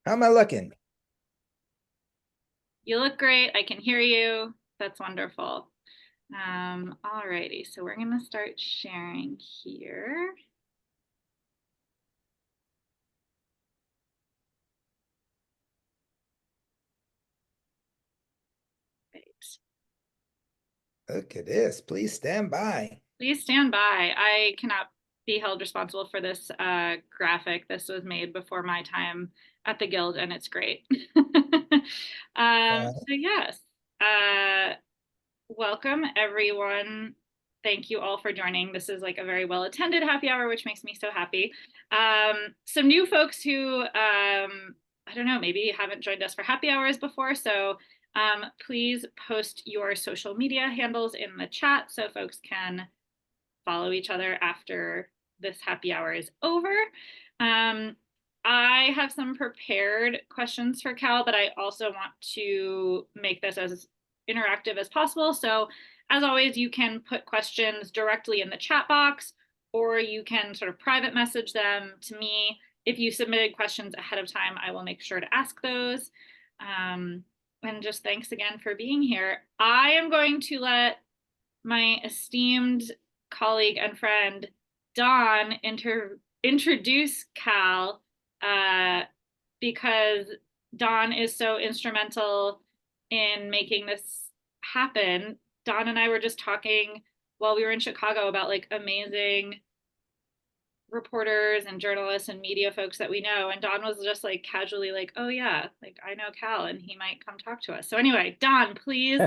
How am I looking? You look great. I can hear you. That's wonderful. All righty, so we're gonna start sharing here. Right. Look at this. Please stand by. Please stand by. I cannot be held responsible for this graphic. This was made before my time at the Guild, and it's great. Uh, So yes, uh, welcome everyone. Thank you all for joining. This is like a very well attended happy hour, which makes me so happy. Some new folks who, I don't know, maybe haven't joined us for happy hours before. So please post your social media handles in the chat so folks can follow each other after this happy hour is over. Um, I have some prepared questions for Cal, but I also want to make this as interactive as possible. So as always, you can put questions directly in the chat box, or you can sort of private message them to me. If you submitted questions ahead of time, I will make sure to ask those. And just thanks again for being here. I am going to let my esteemed colleague and friend Dawn introduce Cal because Dawn is so instrumental in making this happen. Dawn and I were just talking while we were in Chicago about like amazing reporters and journalists and media folks that we know, and Dawn was just like casually like, oh yeah, like I know Cal and he might come talk to us. So anyway, Dawn, please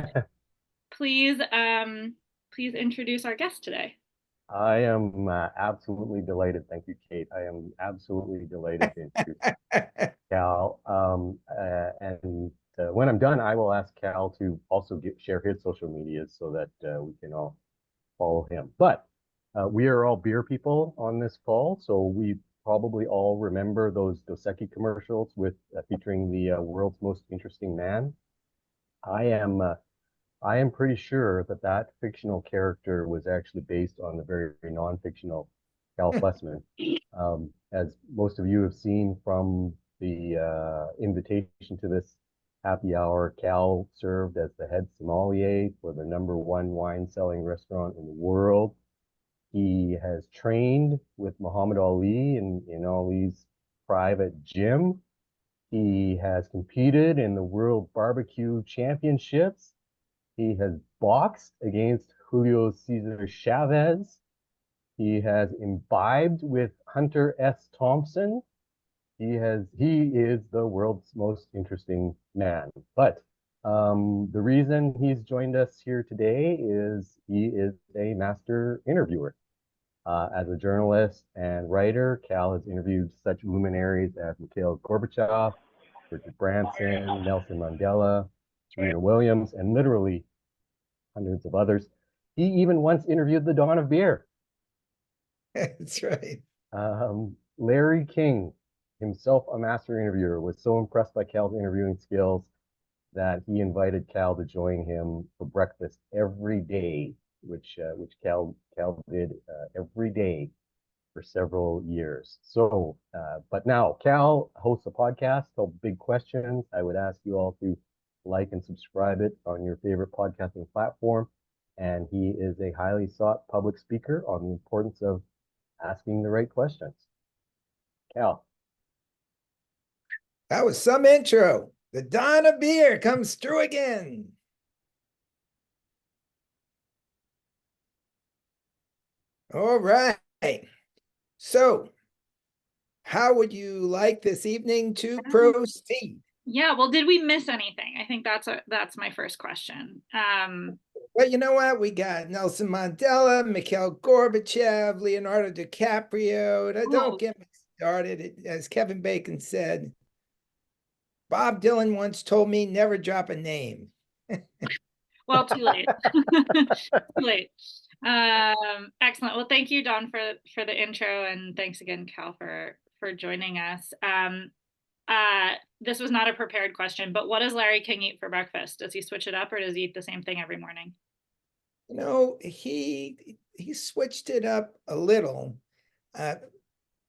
please introduce our guest today. I am absolutely delighted. Thank you, Kate. I am absolutely delighted to introduce Cal. And when I'm done, I will ask Cal to also share his social medias so that we can all follow him. But we are all beer people on this call, so we probably all remember those Dos Equis commercials with featuring the world's most interesting man. I am I am pretty sure that that fictional character was actually based on the very, very non-fictional Cal Fussman. As most of you have seen from the invitation to this happy hour, Cal served as the head sommelier for the #1 wine-selling restaurant in the world. He has trained with Muhammad Ali in Ali's private gym. He has competed in the World Barbecue Championships. He has boxed against Julio Cesar Chavez. He has imbibed with Hunter S. Thompson. He is the world's most interesting man. But the reason he's joined us here today is he is a master interviewer. As a journalist and writer, Cal has interviewed such luminaries as Mikhail Gorbachev, Richard Branson, Nelson Mandela, Serena Williams, and literally hundreds of others. He even once interviewed the Dawn of Beer. That's right. Larry King, himself a master interviewer, was so impressed by Cal's interviewing skills that he invited Cal to join him for breakfast every day, which Cal did every day for several years. So, but now Cal hosts a podcast called Big Questions. I would ask you all to like and subscribe it on your favorite podcasting platform. And he is a highly sought public speaker on the importance of asking the right questions. Cal. That was some intro. The Dawn of Beer comes through again. All right. So, how would you like this evening to proceed? Yeah, well, did we miss anything? I think that's my first question. Well, you know what? We got Nelson Mandela, Mikhail Gorbachev, Leonardo DiCaprio. Don't get me started. As Kevin Bacon said, Bob Dylan once told me never drop a name. Well, too late. Too late. Excellent. Well, thank you, Dawn, for the intro, and thanks again, Cal, for joining us. This was not a prepared question, but what does Larry King eat for breakfast? Does he switch it up, or does he eat the same thing every morning? You know, he switched it up a little.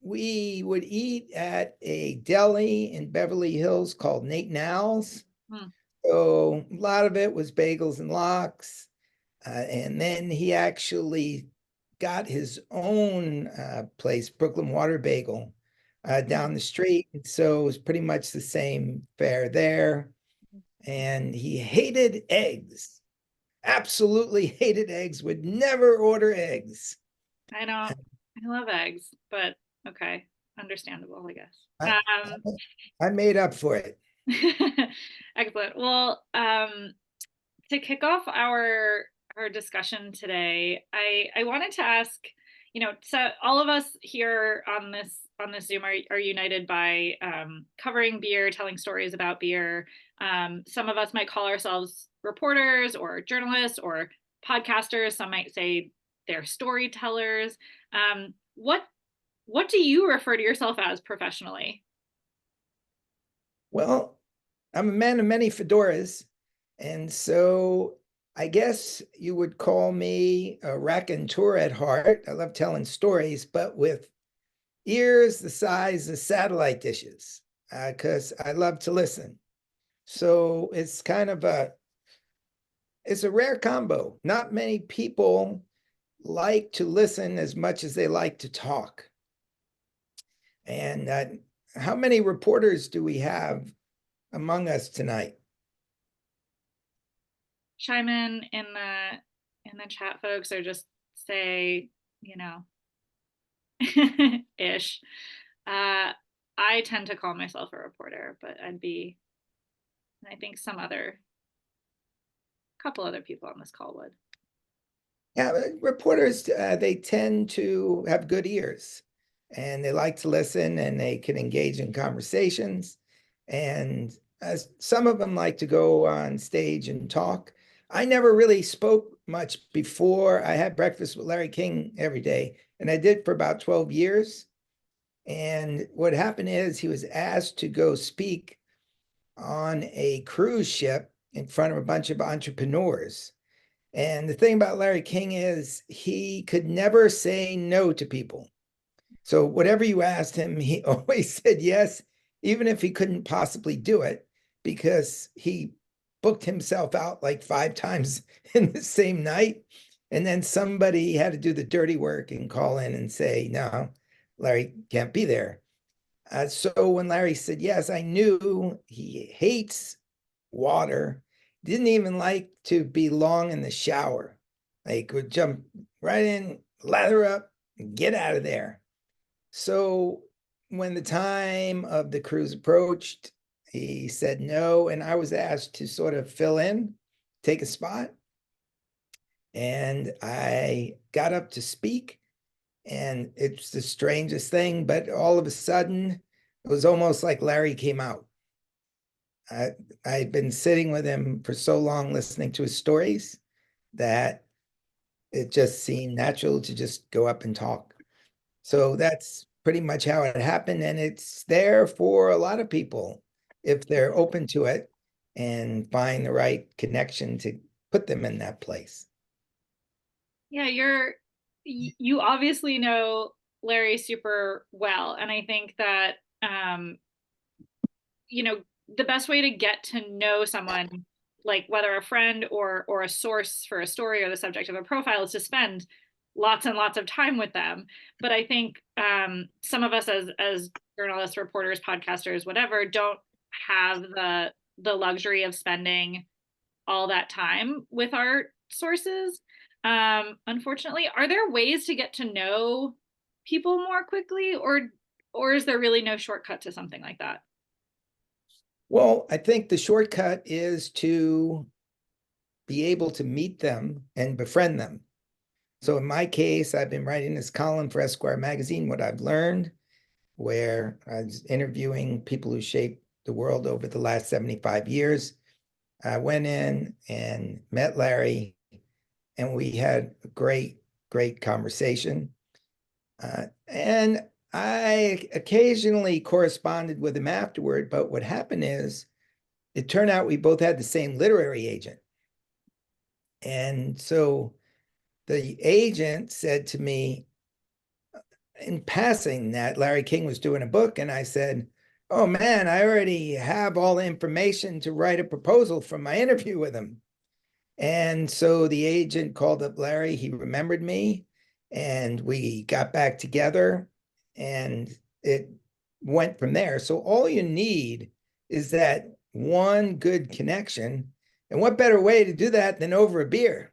we would eat at a deli in Beverly Hills called Nate and Al's. Hmm. So a lot of it was bagels and lox. And then he actually got his own place, Brooklyn Water Bagel, down the street. And so it was pretty much the same fare there. And he hated eggs, absolutely hated eggs, would never order eggs. I love eggs, but okay, understandable, I guess. I, I made up for it. Excellent. Well, to kick off our discussion today, I wanted to ask, so all of us here on this Zoom are united by covering beer, telling stories about beer. Some of us might call ourselves reporters or journalists or podcasters. Some might say they're storytellers. What do you refer to yourself as professionally? Well, I'm a man of many fedoras. And so I guess you would call me a raconteur at heart. I love telling stories, but with ears the size of satellite dishes, because I love to listen. So it's a rare combo. Not many people like to listen as much as they like to talk. And how many reporters do we have among us tonight? Chime in the chat, folks, or just say, ish. I tend to call myself a reporter, but I think couple other people on this call would. Yeah, reporters, they tend to have good ears and they like to listen and they can engage in conversations. And some of them like to go on stage and talk. I never really spoke much before. I had breakfast with Larry King every day, and I did for about 12 years. And what happened is he was asked to go speak on a cruise ship in front of a bunch of entrepreneurs. And the thing about Larry King is he could never say no to people. So whatever you asked him, he always said yes, even if he couldn't possibly do it, because he booked himself out like 5 times in the same night. And then somebody had to do the dirty work and call in and say, no, Larry can't be there. So when Larry said yes, I knew he hates water, didn't even like to be long in the shower. Like would jump right in, lather up, and get out of there. So when the time of the cruise approached, he said no, and I was asked to sort of fill in, take a spot. And I got up to speak, and it's the strangest thing, but all of a sudden, it was almost like Larry came out. I'd been sitting with him for so long, listening to his stories, that it just seemed natural to just go up and talk. So that's pretty much how it happened. And it's there for a lot of people if they're open to it and find the right connection to put them in that place. Yeah, you obviously know Larry super well. And I think that, the best way to get to know someone, like whether a friend or a source for a story or the subject of a profile, is to spend lots and lots of time with them. But I think some of us as journalists, reporters, podcasters, whatever, don't have the luxury of spending all that time with our sources. Unfortunately, are there ways to get to know people more quickly, or is there really no shortcut to something like that? Well, I think the shortcut is to be able to meet them and befriend them. So in my case, I've been writing this column for Esquire magazine, What I've Learned, where I was interviewing people who shaped the world over the last 75 years. I went in and met Larry, and we had a great conversation. And I occasionally corresponded with him afterward, but what happened is it turned out we both had the same literary agent. And so the agent said to me, in passing that Larry King was doing a book, and I said, oh man, I already have all the information to write a proposal from my interview with him. And so the agent called up Larry. He remembered me, and we got back together, and it went from there. So all you need is that one good connection. And what better way to do that than over a beer?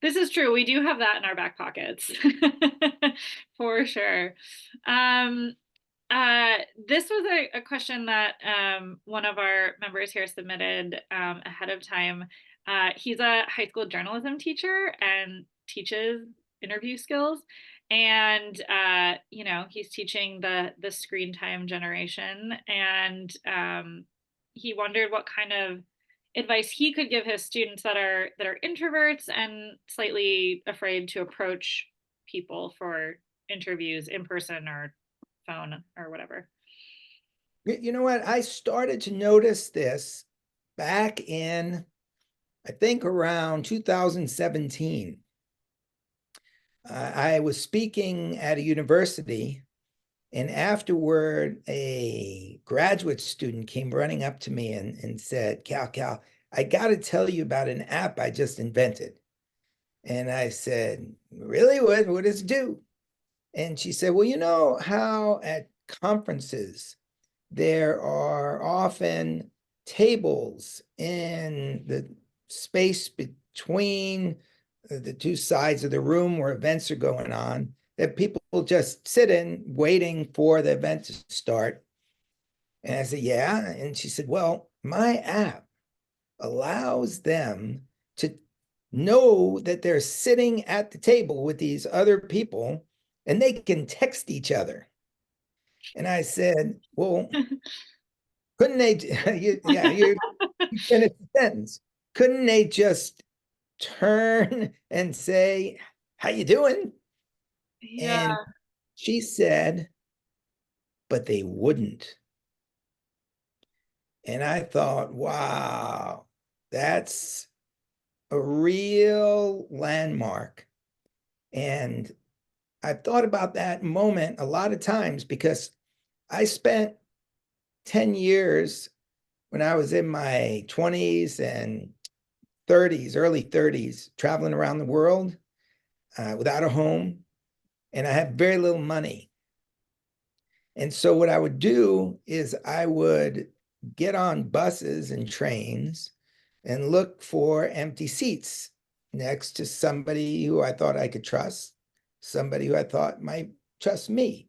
This is true. We do have that in our back pockets for sure. Um, this was a question that one of our members here submitted ahead of time. He's a high school journalism teacher and teaches interview skills. And you know, he's teaching the screen time generation. And he wondered what kind of advice he could give his students that are introverts and slightly afraid to approach people for interviews in person or phone or whatever. You know what? I started to notice this back in, I think, around 2017. I was speaking at a university, and afterward, a graduate student came running up to me and said, Cal, I got to tell you about an app I just invented. And I said, really? What does it do? And she said, well, you know how at conferences there are often tables in the space between the two sides of the room where events are going on that people just sit in waiting for the event to start. And I said, yeah. And she said, well, my app allows them to know that they're sitting at the table with these other people and they can text each other. And I said, well, couldn't they, you finished the sentence. Couldn't they just turn and say, how you doing? Yeah. And she said, but they wouldn't. And I thought, wow, that's a real landmark. And I've thought about that moment a lot of times because I spent 10 years when I was in my 20s and 30s, early 30s, traveling around the world without a home. And I had very little money. And so what I would do is I would get on buses and trains and look for empty seats next to somebody who I thought I could trust, somebody who I thought might trust me.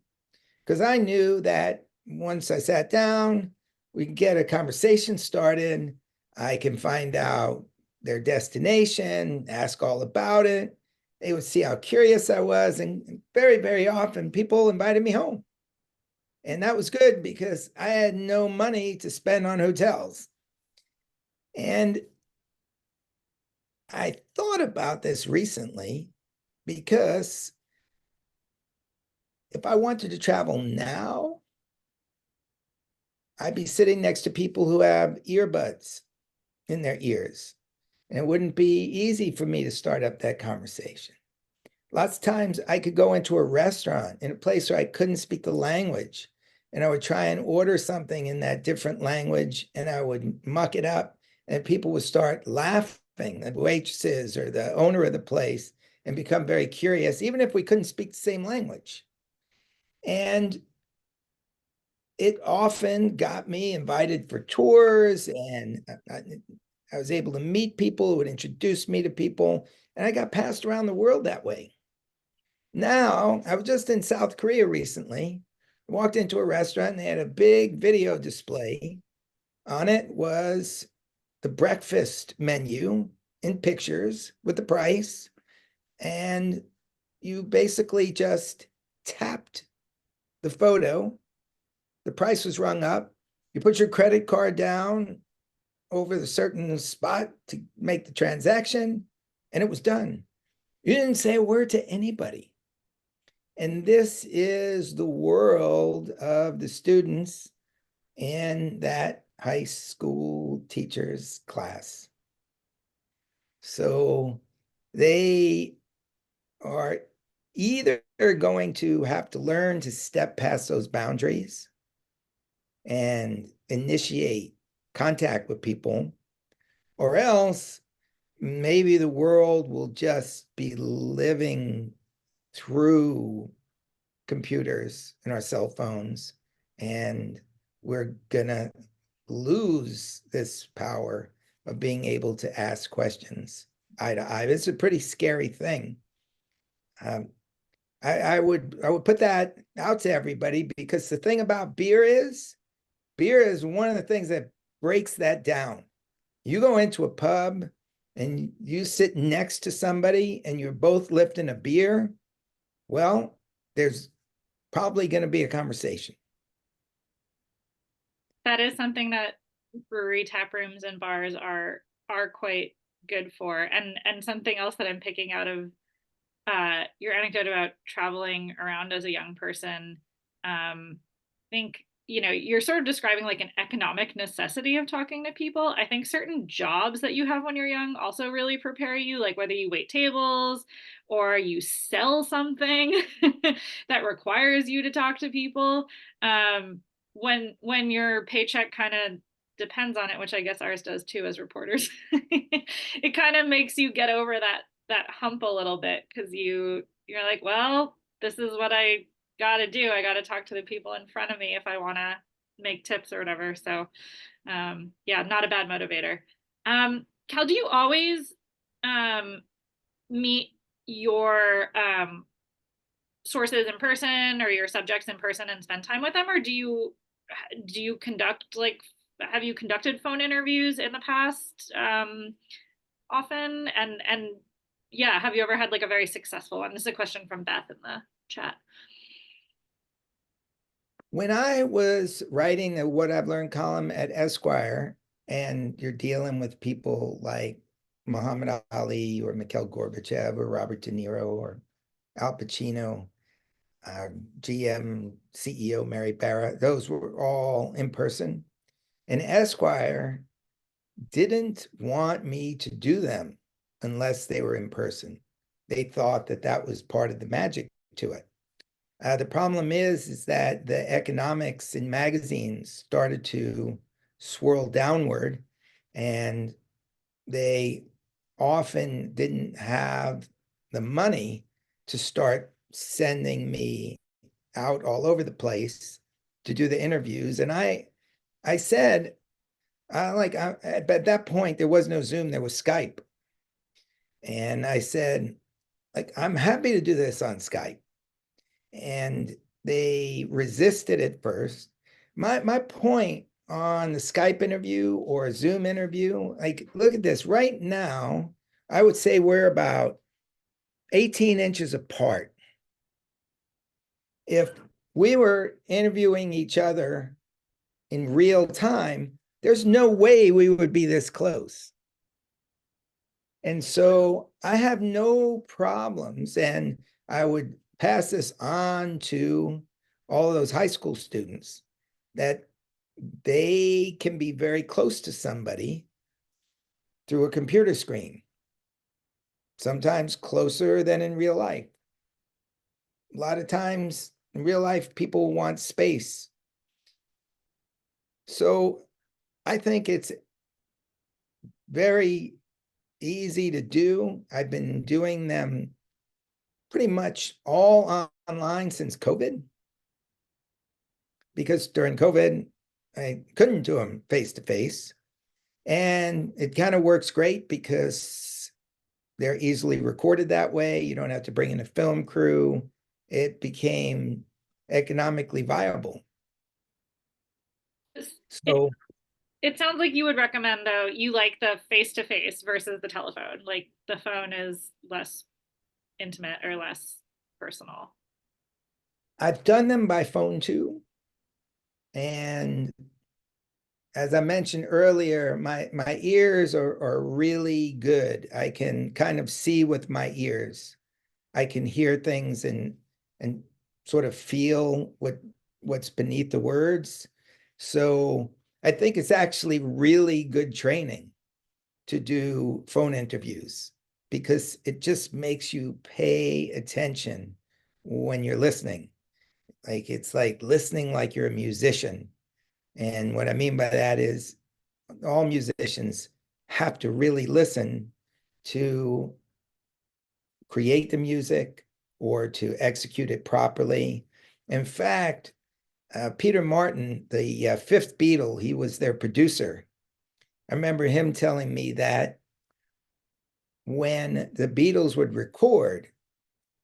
Because I knew that once I sat down, we could get a conversation started. I can find out their destination, ask all about it. They would see how curious I was. And very, very often people invited me home. And that was good because I had no money to spend on hotels. And I thought about this recently because if I wanted to travel now, I'd be sitting next to people who have earbuds in their ears. And it wouldn't be easy for me to start up that conversation. Lots of times I could go into a restaurant in a place where I couldn't speak the language, and I would try and order something in that different language, and I would muck it up, and people would start laughing, the waitresses or the owner of the place, and become very curious, even if we couldn't speak the same language. And it often got me invited for tours, and I was able to meet people who would introduce me to people, and I got passed around the world that way. Now, I was just in South Korea recently. I walked into a restaurant and they had a big video display. On it was the breakfast menu in pictures with the price. And you basically just tapped the photo. The price was rung up. You put your credit card down over the certain spot to make the transaction, and it was done. You didn't say a word to anybody. And this is the world of the students in that high school teachers class. So they are either going to have to learn to step past those boundaries and initiate contact with people, or else maybe the world will just be living through computers and our cell phones, and we're gonna lose this power of being able to ask questions eye to eye. It's a pretty scary thing. I would put that out to everybody, because the thing about beer is one of the things that breaks that down. You go into a pub and you sit next to somebody and you're both lifting a beer, well, there's probably going to be a conversation. That is something that brewery tap rooms and bars are quite good for. And something else that I'm picking out of your anecdote about traveling around as a young person, I think, you know, you're sort of describing like an economic necessity of talking to people. I think certain jobs that you have when you're young also really prepare you, like whether you wait tables or you sell something that requires you to talk to people. When your paycheck kind of depends on it, which I guess ours does too as reporters, it kind of makes you get over that hump a little bit, because you're like, well, this is what I got to do. I got to talk to the people in front of me if I want to make tips or whatever. So yeah, not a bad motivator. Cal, do you always meet your sources in person or your subjects in person and spend time with them, or do you conduct, like, have you conducted phone interviews in the past often? And yeah, have you ever had like a very successful one? This is a question from Beth in the chat. When I was writing the What I've Learned column at Esquire, and you're dealing with people like Muhammad Ali or Mikhail Gorbachev or Robert De Niro or Al Pacino, GM CEO Mary Barra, those were all in person. And Esquire didn't want me to do them unless they were in person. They thought that that was part of the magic to it. The problem is that the economics in magazines started to swirl downward, and they often didn't have the money to start sending me out all over the place to do the interviews. And I said, at that point, there was no Zoom, there was Skype. And I said, like, I'm happy to do this on Skype. And they resisted at first. My point on the Skype interview or a Zoom interview, like, look at this. Right now, I would say we're about 18 inches apart. If we were interviewing each other in real time, there's no way we would be this close. And so I have no problems, and I would pass this on to all of those high school students, that they can be very close to somebody through a computer screen, sometimes closer than in real life. A lot of times in real life, people want space. So I think it's very easy to do. I've been doing them pretty much all online since COVID, because during COVID, I couldn't do them face to face. And it kind of works great because they're easily recorded that way. You don't have to bring in a film crew. It became economically viable. So it sounds like you would recommend, though, you like the face-to-face versus the telephone. Like the phone is less intimate or less personal. I've done them by phone too. And as I mentioned earlier, my ears are really good. I can kind of see with my ears. I can hear things and sort of feel what's beneath the words. So I think it's actually really good training to do phone interviews, because it just makes you pay attention when you're listening. Like it's like listening like you're a musician. And what I mean by that is all musicians have to really listen to create the music or to execute it properly. In fact, Peter Martin, the fifth Beatle, he was their producer. I remember him telling me that when the Beatles would record,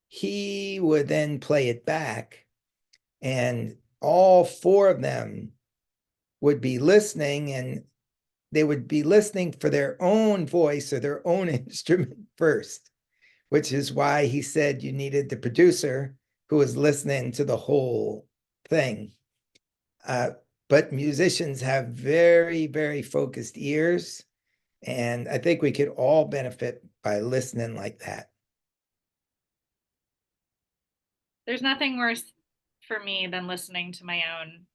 he would then play it back, and all four of them would be listening, and they would be listening for their own voice or their own instrument first, which is why he said you needed the producer who was listening to the whole thing. But musicians have very, very focused ears. And I think we could all benefit by listening like that. There's nothing worse for me than listening to my own,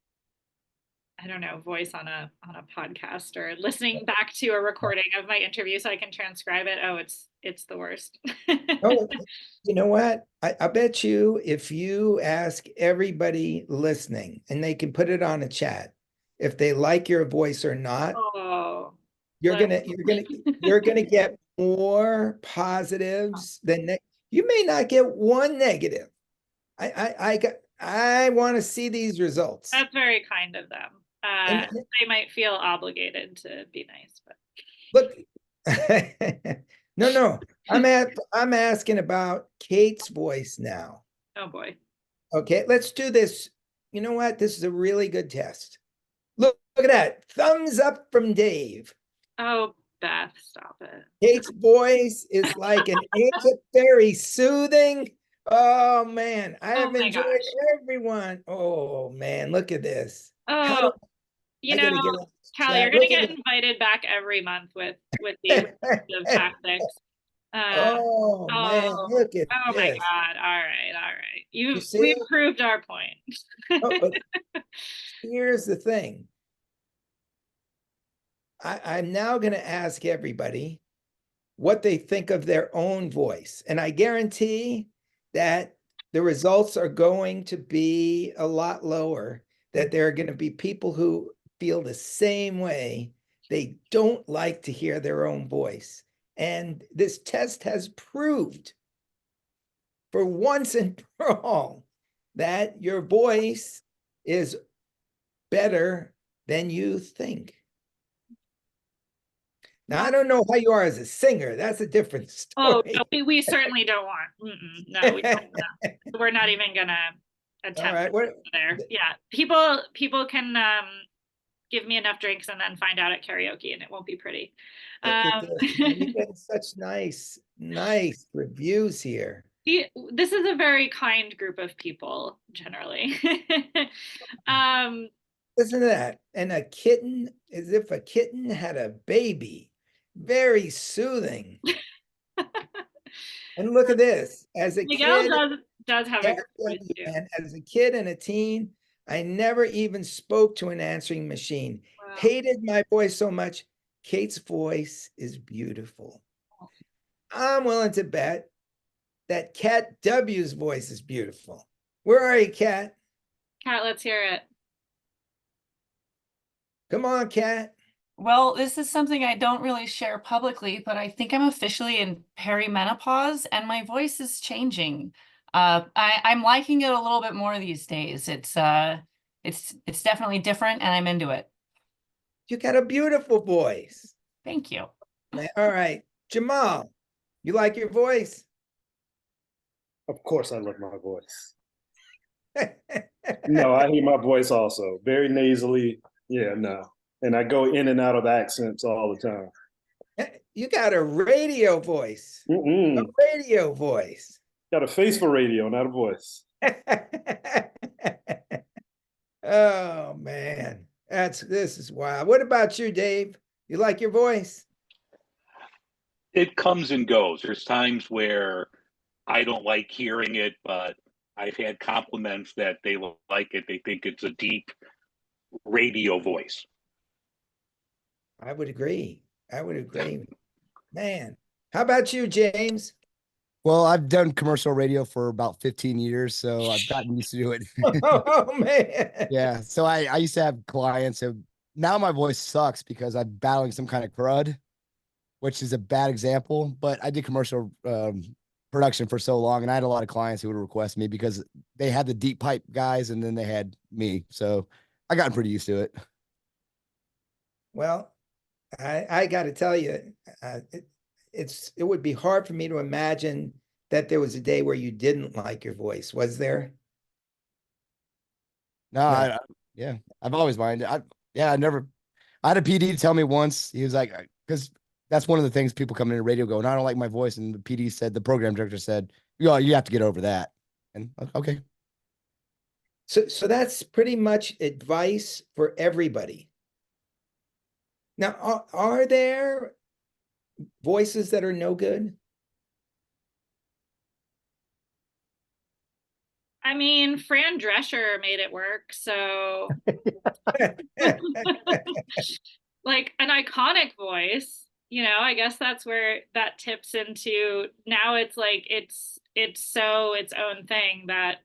I don't know, voice on a podcast, or listening back to a recording of my interview so I can transcribe it. Oh, it's the worst. Oh, you know what? I bet you if you ask everybody listening, and they can put it on a chat, if they like your voice or not, Oh, you're gonna get more positives than you may not get one negative. I want to see these results. That's very kind of them. And they might feel obligated to be nice, but look, no, I'm asking about Kate's voice now. oh boy. Okay, let's do this. You know what? This is a really good test. Look at that. Thumbs up from Dave. Oh, Beth, stop it. Kate's voice is like an ancient fairy, soothing. Oh man, I have enjoyed everyone. Oh man, look at this. Oh, you know, Cal, you're gonna get invited back every month with these tactics. Oh man, look at oh this. my God. All right. We've proved our point. Here's the thing. I'm now going to ask everybody what they think of their own voice. And I guarantee that the results are going to be a lot lower, that there are going to be people who feel the same way. They don't like to hear their own voice. And this test has proved for once and for all that your voice is better than you think. Now, I don't know how you are as a singer. That's a different story. Oh, no, we certainly don't want. No, we don't. We're not even gonna attempt there. Yeah, people can give me enough drinks and then find out at karaoke, and it won't be pretty. You get such nice reviews here. This is a very kind group of people, generally. Listen to that. And a kitten, as if a kitten had a baby. Very soothing. And look at this. As a Miguel kid, does have a voice too. And as a kid and a teen, I never even spoke to an answering machine. Wow. Hated my voice so much. Kate's voice is beautiful. I'm willing to bet that Cat W's voice is beautiful. Where are you, Cat? Cat, let's hear it. Come on, Cat. Well, this is something I don't really share publicly, but I think I'm officially in perimenopause and my voice is changing. I'm liking it a little bit more these days. It's definitely different and I'm into it. You got a beautiful voice. Thank you. All right. Jamal, you like your voice? Of course I love my voice. No, I hear my voice also. Very nasally. Yeah, no. And I go in and out of accents all the time. You got a radio voice. A radio voice. Got a face for radio, not a voice. Oh man, this is wild. What about you, Dave? You like your voice? It comes and goes. There's times where I don't like hearing it, but I've had compliments that they like it. They think it's a deep radio voice. I would agree. Man, how about you, James? Well, I've done commercial radio for about 15 years, so I've gotten used to it. Oh man. Yeah. So I used to have clients who now my voice sucks because I'm battling some kind of crud, which is a bad example. But I did commercial production for so long, and I had a lot of clients who would request me because they had the deep pipe guys, and then they had me. So I got pretty used to it. Well, I got to tell you, it would be hard for me to imagine that there was a day where you didn't like your voice. Was there? No, No. yeah, I've always minded. I had a PD tell me once, he was like, because that's one of the things people come into radio go, and I don't like my voice. And the PD said, the program director said, you have to get over that. And okay. So that's pretty much advice for everybody. Now, are there voices that are no good? I mean, Fran Drescher made it work, so like an iconic voice, I guess that's where that tips into now it's like it's so its own thing that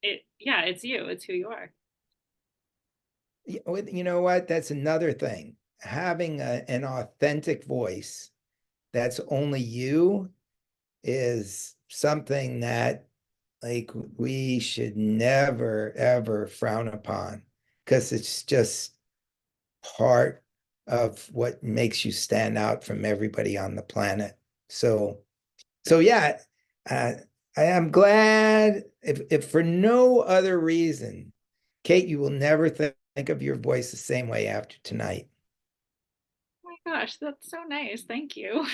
it's you, it's who you are. You know what? That's another thing. Having an authentic voice that's only you is something that like we should never ever frown upon because it's just part of what makes you stand out from everybody on the planet. So yeah, uh, I am glad if for no other reason, Kate, you will never think of your voice the same way after tonight. Oh my gosh, that's so nice. Thank you.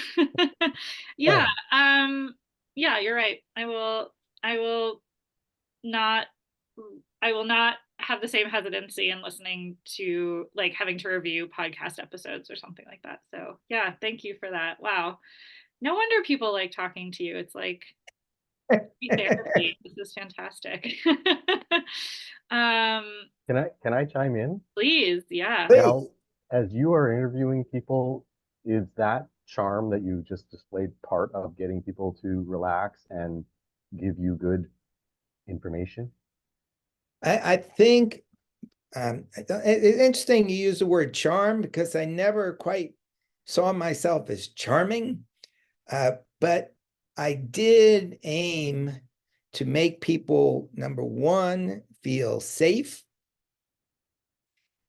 Yeah, yeah, you're right. I will not I will not have the same hesitancy in listening to like having to review podcast episodes or something like that. So yeah, thank you for that. Wow. No wonder people like talking to you. It's like free therapy. This is fantastic. um, Can I chime in? please, yeah. Please. Cal, as you are interviewing people, is that charm that you just displayed part of getting people to relax and give you good information? I think it's interesting you use the word charm because I never quite saw myself as charming, but I did aim to make people, number one, feel safe,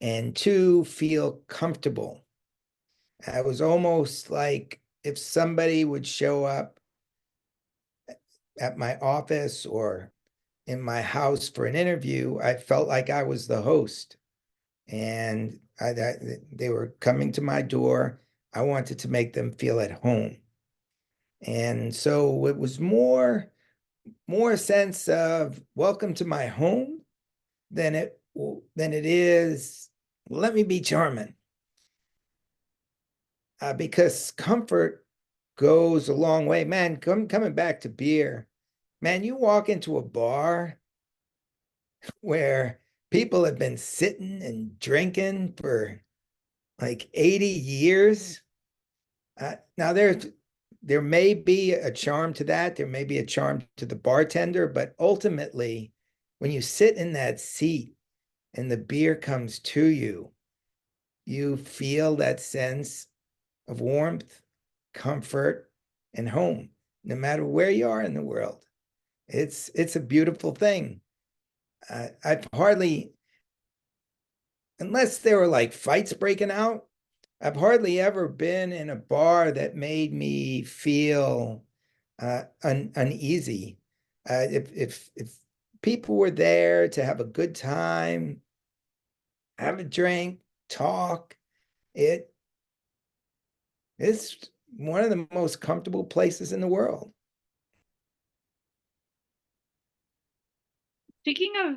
and two, feel comfortable. I was almost like if somebody would show up at my office or in my house for an interview, I felt like I was the host. And they were coming to my door. I wanted to make them feel at home. And so it was more a sense of welcome to my home than it is let me be charming. Because comfort goes a long way. Man, coming back to beer, man, you walk into a bar where people have been sitting and drinking for like 80 years. Now there may be a charm to that. There may be a charm to the bartender, but ultimately, when you sit in that seat and the beer comes to you, you feel that sense of warmth, comfort, and home, no matter where you are in the world. It's a beautiful thing. I've hardly, unless there were like fights breaking out, I've hardly ever been in a bar that made me feel uneasy. If people were there to have a good time, have a drink, talk, it's one of the most comfortable places in the world. Speaking of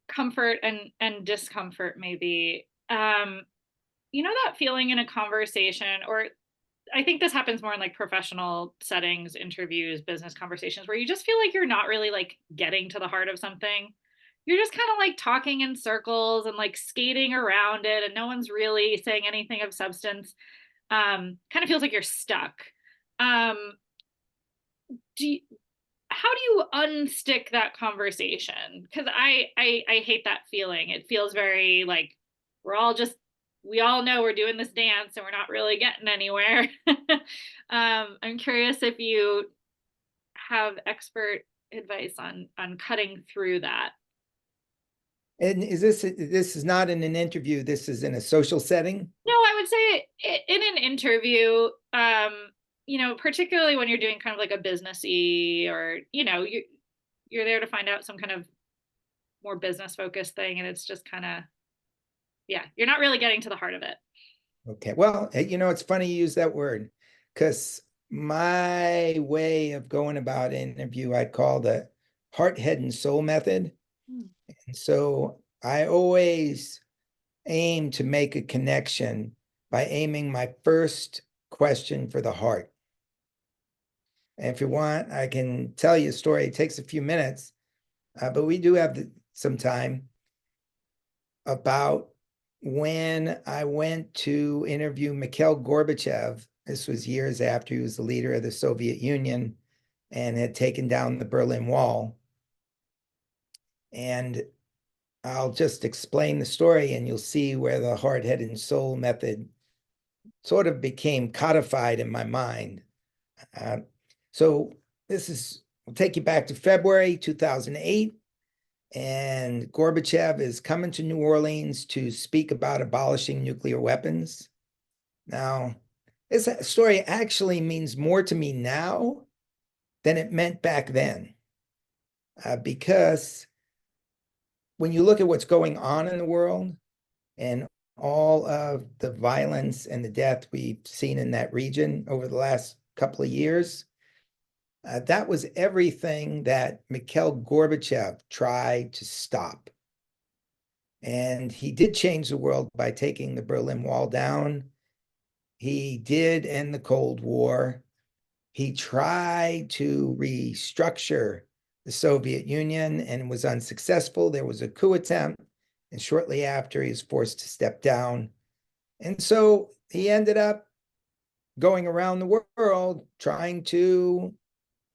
comfort and discomfort, maybe, that feeling in a conversation, or I think this happens more in like professional settings, interviews, business conversations, where you just feel like you're not really like getting to the heart of something. You're just kind of like talking in circles and like skating around it, and no one's really saying anything of substance. Kind of feels like you're stuck. Um, how do you unstick that conversation? Because I hate that feeling. It feels very like we all know we're doing this dance and we're not really getting anywhere. I'm curious if you have expert advice on cutting through that. And this is not in an interview, this is in a social setting? No, I would say in an interview, particularly when you're doing kind of like a businessy, or you're there to find out some kind of more business focused thing, and it's just kind of, yeah, you're not really getting to the heart of it. Okay, well, it's funny you use that word, because my way of going about an interview, I call the heart, head, and soul method. And so I always aim to make a connection by aiming my first question for the heart. And if you want, I can tell you a story. It takes a few minutes, but we do have some time, about when I went to interview Mikhail Gorbachev. This was years after he was the leader of the Soviet Union and had taken down the Berlin Wall. And I'll just explain the story and you'll see where the heart, head, and soul method sort of became codified in my mind. So we'll take you back to February 2008, and Gorbachev is coming to New Orleans to speak about abolishing nuclear weapons. Now, this story actually means more to me now than it meant back then, because when you look at what's going on in the world and all of the violence and the death we've seen in that region over the last couple of years, that was everything that Mikhail Gorbachev tried to stop. And he did change the world by taking the Berlin Wall down. He did end the Cold War. He tried to restructure the Soviet Union and was unsuccessful. There was a coup attempt, and shortly after, he was forced to step down. And so he ended up going around the world trying to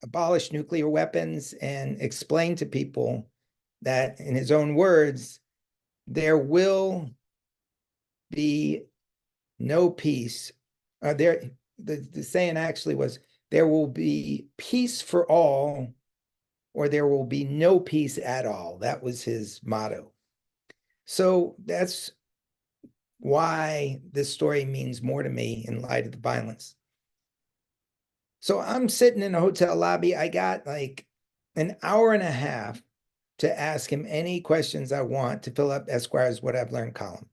abolish nuclear weapons and explain to people that, in his own words, there will be no peace. The saying actually was, there will be peace for all, or there will be no peace at all. That was his motto. So that's why this story means more to me in light of the violence. So I'm sitting in a hotel lobby. I got like an hour and a half to ask him any questions I want to fill up Esquire's What I've Learned column.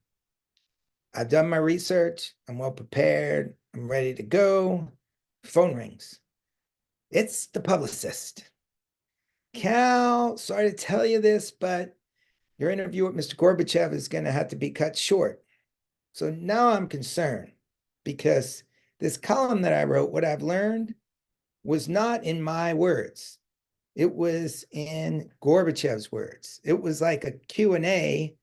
I've done my research. I'm well prepared. I'm ready to go. Phone rings. It's the publicist. Cal, sorry to tell you this, but your interview with Mr. Gorbachev is going to have to be cut short. So now I'm concerned, because this column that I wrote, What I've Learned, was not in my words. It was in Gorbachev's words. It was like a Q&A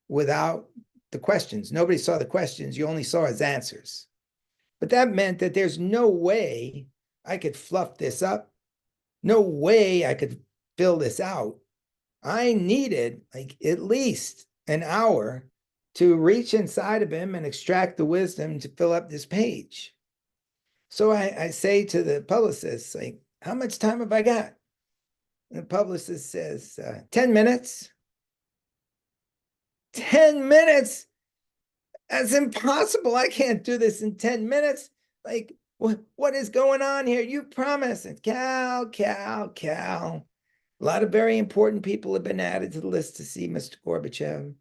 without the questions. Nobody saw the questions. You only saw his answers. But that meant that there's no way I could fluff this up. No way I could fill this out. I needed like at least an hour to reach inside of him and extract the wisdom to fill up this page. So I say to the publicist, like, how much time have I got? And the publicist says, 10 minutes. 10 minutes? That's impossible. I can't do this in 10 minutes. Like, what is going on here? You promised. And Cal. A lot of very important people have been added to the list to see Mr. Gorbachev.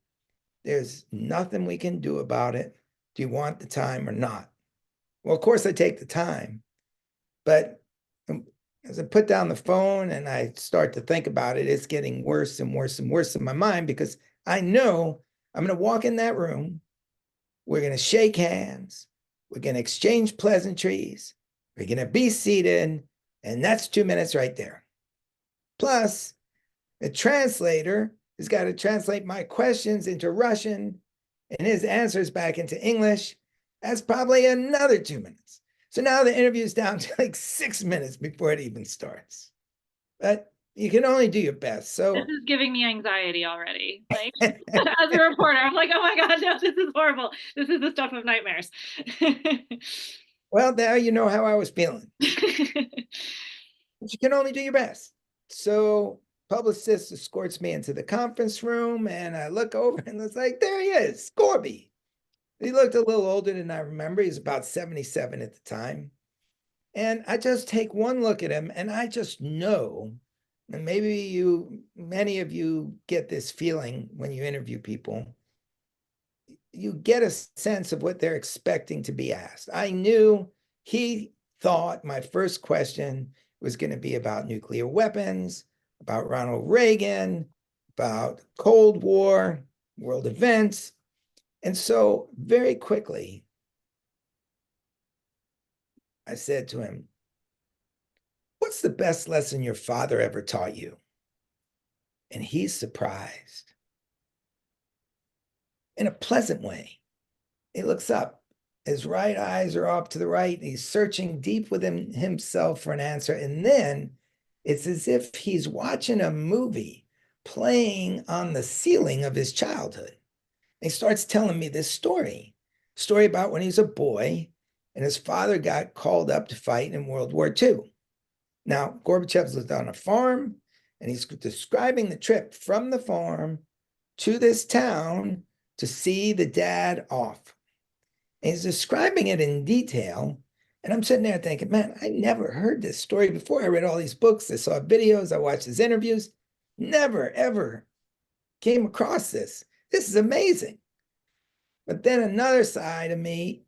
There's nothing we can do about it. Do you want the time or not? Well, of course I take the time, but as I put down the phone and I start to think about it, it's getting worse and worse and worse in my mind, because I know I'm going to walk in that room. We're going to shake hands. We're going to exchange pleasantries. We're going to be seated. And that's 2 minutes right there. Plus, the translator has got to translate my questions into Russian and his answers back into English. That's probably another 2 minutes. So now the interview is down to like 6 minutes before it even starts. But you can only do your best. So this is giving me anxiety already. Like as a reporter, I'm like, oh my God, no, this is horrible. This is the stuff of nightmares. well, now you know how I was feeling. But you can only do your best. So publicist escorts me into the conference room, and I look over and it's like, there he is, Gorby. He looked a little older than I remember. He's about 77 at the time. And I just take one look at him and I just know, and maybe many of you get this feeling when you interview people, you get a sense of what they're expecting to be asked. I knew he thought my first question was going to be about nuclear weapons, about Ronald Reagan, about Cold War, world events. And so very quickly, I said to him, what's the best lesson your father ever taught you? And he's surprised in a pleasant way. He looks up. His right eyes are up to the right. And he's searching deep within himself for an answer. And then it's as if he's watching a movie playing on the ceiling of his childhood. And he starts telling me this story about when he's a boy and his father got called up to fight in World War II. Now, Gorbachev's lived on a farm, and he's describing the trip from the farm to this town to see the dad off. And he's describing it in detail. And I'm sitting there thinking, man, I never heard this story before. I read all these books, I saw videos, I watched his interviews, never, ever came across this. This is amazing. But then another side of me,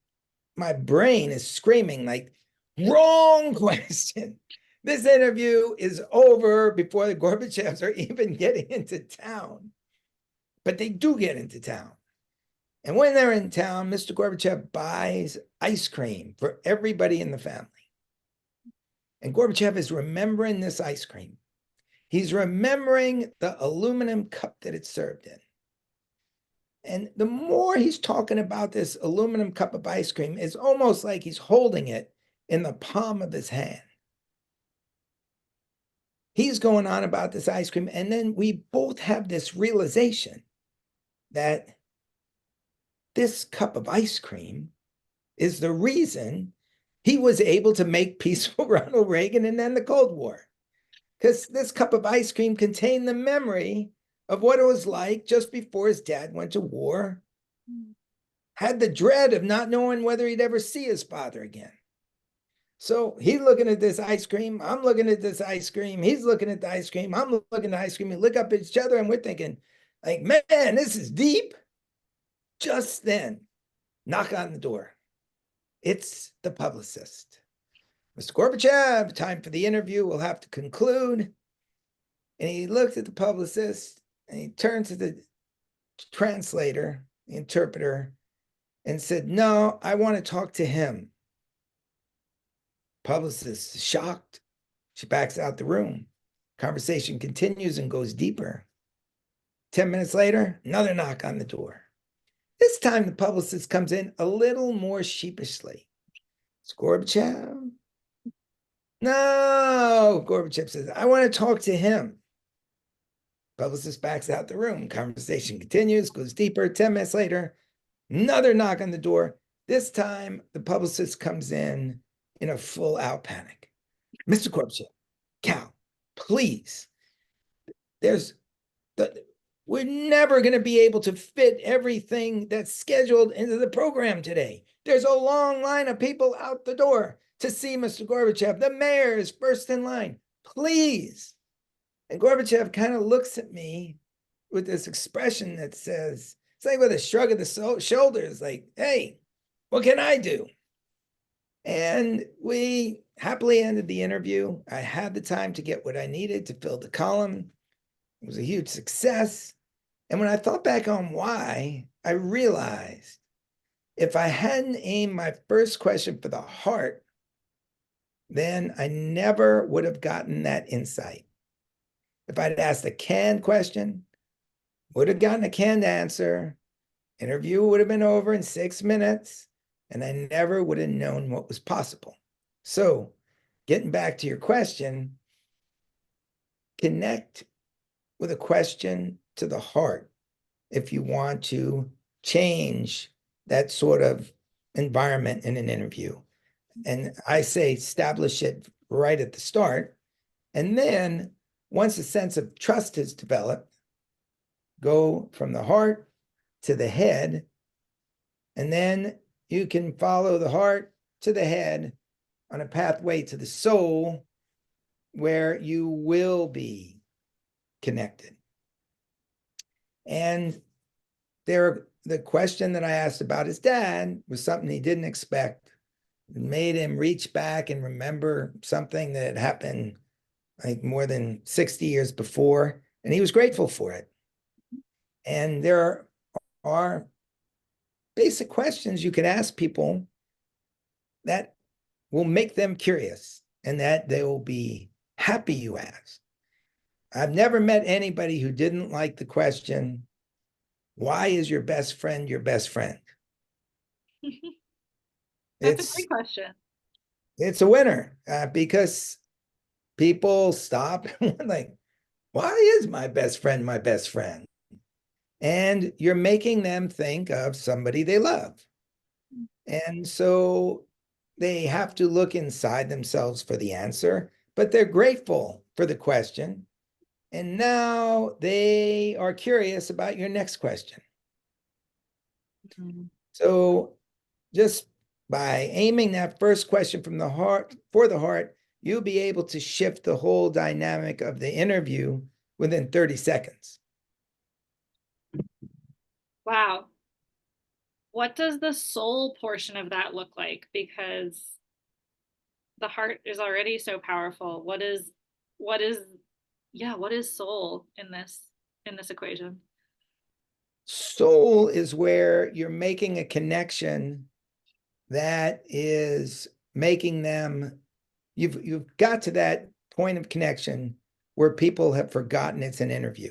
my brain is screaming like, wrong question. This interview is over before the Gorbachevs are even getting into town. But they do get into town. And when they're in town, Mr. Gorbachev buys ice cream for everybody in the family. And Gorbachev is remembering this ice cream. He's remembering the aluminum cup that it's served in. And the more he's talking about this aluminum cup of ice cream, it's almost like he's holding it in the palm of his hand. He's going on about this ice cream. And then we both have this realization that this cup of ice cream is the reason he was able to make peace with Ronald Reagan and then the Cold War. Because this cup of ice cream contained the memory of what it was like just before his dad went to war, had the dread of not knowing whether he'd ever see his father again. So he's looking at this ice cream. I'm looking at this ice cream. He's looking at the ice cream. I'm looking at the ice cream. We look up at each other and we're thinking, like, man, this is deep. Just then, knock on the door. It's the publicist. Mr. Gorbachev, time for the interview. We'll have to conclude. And he looked at the publicist and he turned to the translator, the interpreter, and said, no, I want to talk to him. Publicist is shocked. She backs out the room. Conversation continues and goes deeper. 10 minutes later, another knock on the door. This time the publicist comes in a little more sheepishly. It's Gorbachev. No, Gorbachev says, I want to talk to him. Publicist backs out the room. Conversation continues, goes deeper. 10 minutes later, another knock on the door. This time the publicist comes in a full out panic. Mr. Gorbachev, Cal, please. We're never going to be able to fit everything that's scheduled into the program today. There's a long line of people out the door to see Mr. Gorbachev. The mayor is first in line. Please. And Gorbachev kind of looks at me with this expression that says, it's like with a shrug of the shoulders, like, hey, what can I do? And we happily ended the interview. I had the time to get what I needed to fill the column. It was a huge success. And when I thought back on why, I realized if I hadn't aimed my first question for the heart, then I never would have gotten that insight. If I'd asked a canned question, would have gotten a canned answer, interview would have been over in 6 minutes, and I never would have known what was possible. So, getting back to your question, connect with a question to the heart if you want to change that sort of environment in an interview. And I say establish it right at the start. And then once a sense of trust has developed, go from the heart to the head. And then you can follow the heart to the head on a pathway to the soul where you will be connected. And the question that I asked about his dad was something he didn't expect. It made him reach back and remember something that had happened like more than 60 years before, and he was grateful for it. And there are basic questions you can ask people that will make them curious and that they will be happy you asked. I've never met anybody who didn't like the question, why is your best friend your best friend? That's a great question. It's a winner because people stop and like, why is my best friend my best friend? And you're making them think of somebody they love. And so they have to look inside themselves for the answer, but they're grateful for the question. And now they are curious about your next question. Mm-hmm. So just by aiming that first question from the heart for the heart, you'll be able to shift the whole dynamic of the interview within 30 seconds. Wow. What does the soul portion of that look like? Because the heart is already so powerful. What is soul in this equation? Soul is where you're making a connection that is making them, you've got to that point of connection where people have forgotten it's an interview,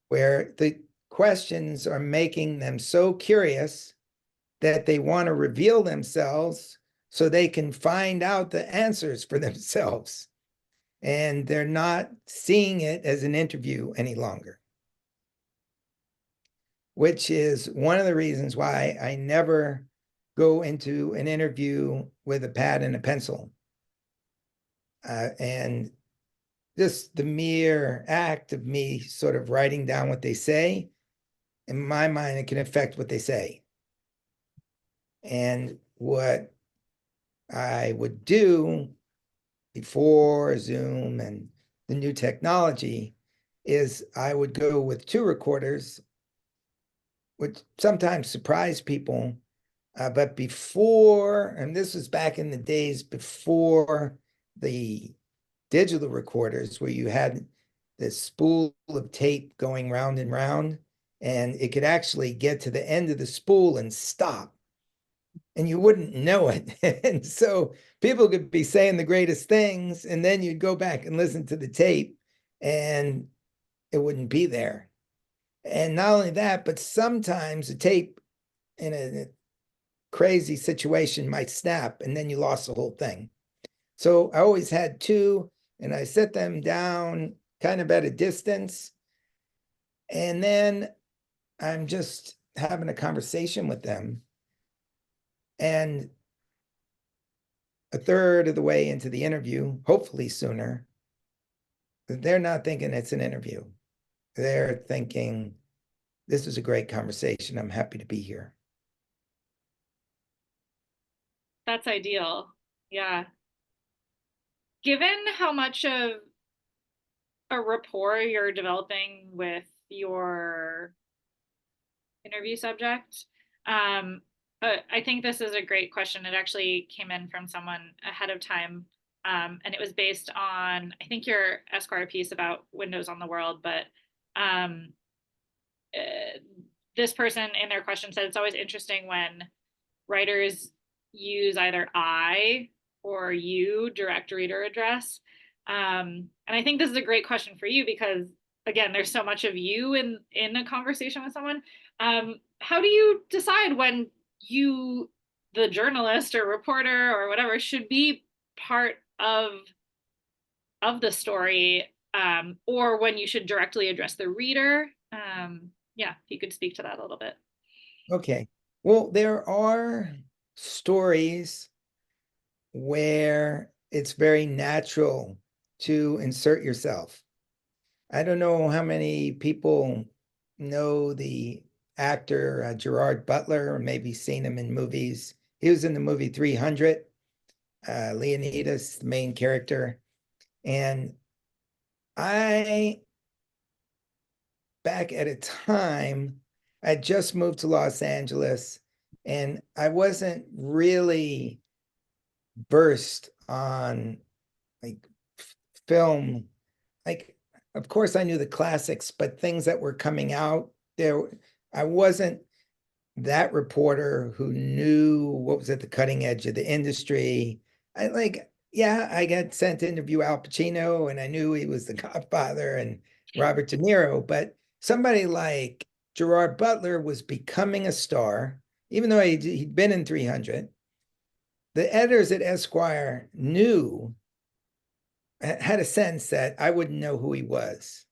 where the questions are making them so curious that they want to reveal themselves so they can find out the answers for themselves. And they're not seeing it as an interview any longer, which is one of the reasons why I never go into an interview with a pad and a pencil. And just the mere act of me sort of writing down what they say, in my mind, it can affect what they say. And what I would do before Zoom and the new technology is I would go with 2 recorders, which sometimes surprise people. But before, and this was back in the days before the digital recorders where you had this spool of tape going round and round, and it could actually get to the end of the spool and stop, and you wouldn't know it. And so people could be saying the greatest things, and then you'd go back and listen to the tape, and it wouldn't be there. And not only that, but sometimes the tape in a crazy situation might snap, and then you lost the whole thing. So I always had 2, and I set them down kind of at a distance. And then I'm just having a conversation with them. And a third of the way into the interview, hopefully sooner, they're not thinking it's an interview. They're thinking, this is a great conversation. I'm happy to be here. That's ideal. Yeah. Given how much of a rapport you're developing with your interview subject, I think this is a great question. It actually came in from someone ahead of time, and it was based on, I think, your Esquire piece about windows on the world, but this person in their question said it's always interesting when writers use either I or you direct reader address. And I think this is a great question for you because, again, there's so much of you in a conversation with someone. How do you decide when you, the journalist or reporter or whatever, should be part of the story, or when you should directly address the reader. Yeah, if you could speak to that a little bit. Okay. Well, there are stories where it's very natural to insert yourself. I don't know how many people know the actor Gerard Butler, or maybe seen him in movies. He was in the movie 300, Leonidas, the main character. And I, back at a time, I just moved to Los Angeles and I wasn't really versed on like film. Like, of course, I knew the classics, but things that were coming out there, I wasn't that reporter who knew what was at the cutting edge of the industry. Yeah, I got sent to interview Al Pacino and I knew he was the Godfather and Robert De Niro, but somebody like Gerard Butler was becoming a star, even though he'd been in 300. The editors at Esquire had a sense that I wouldn't know who he was.